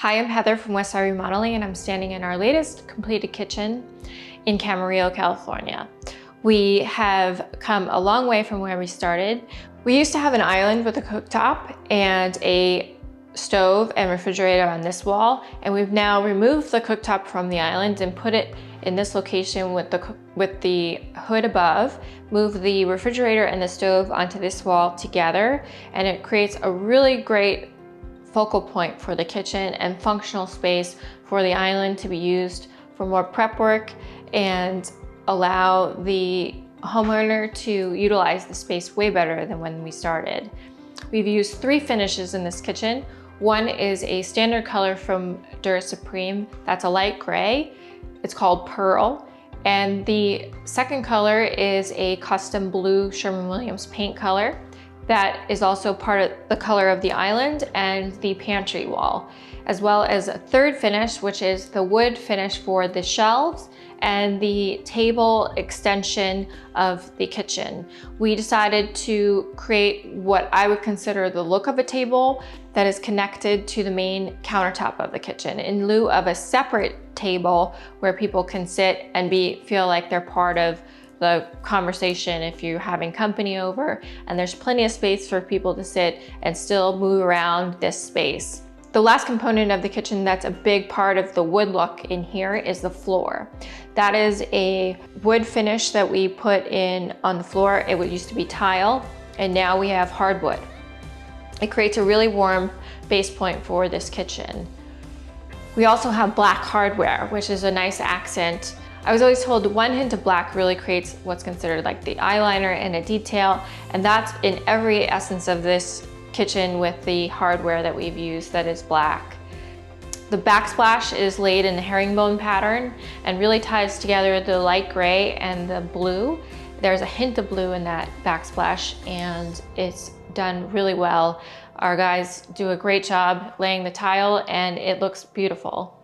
Hi, I'm Heather from Westside Remodeling, and I'm standing in our latest completed kitchen in Camarillo, California. We have come a long way from where we started. We used to have an island with a cooktop and a stove and refrigerator on this wall, and we've now removed the cooktop from the island and put it in this location with the hood above, move the refrigerator and the stove onto this wall together, and it creates a really great focal point for the kitchen and functional space for the island to be used for more prep work and allow the homeowner to utilize the space way better than when we started. We've used 3 finishes in this kitchen. One is a standard color from Dura Supreme, that's a light gray. It's called Pearl. And the second color is a custom blue Sherwin-Williams paint color. That is also part of the color of the island and the pantry wall, as well as a third finish, which is the wood finish for the shelves and the table extension of the kitchen. We decided to create what I would consider the look of a table that is connected to the main countertop of the kitchen in lieu of a separate table where people can sit and feel like they're part of the conversation if you're having company over, and there's plenty of space for people to sit and still move around this space. The last component of the kitchen that's a big part of the wood look in here is the floor. That is a wood finish that we put in on the floor. It used to be tile, and now we have hardwood. It creates a really warm base point for this kitchen. We also have black hardware, which is a nice accent. I was always told 1 hint of black really creates what's considered like the eyeliner and a detail, and that's in every essence of this kitchen with the hardware that we've used that is black. The backsplash is laid in a herringbone pattern and really ties together the light gray and the blue. There's a hint of blue in that backsplash, and it's done really well. Our guys do a great job laying the tile, and it looks beautiful.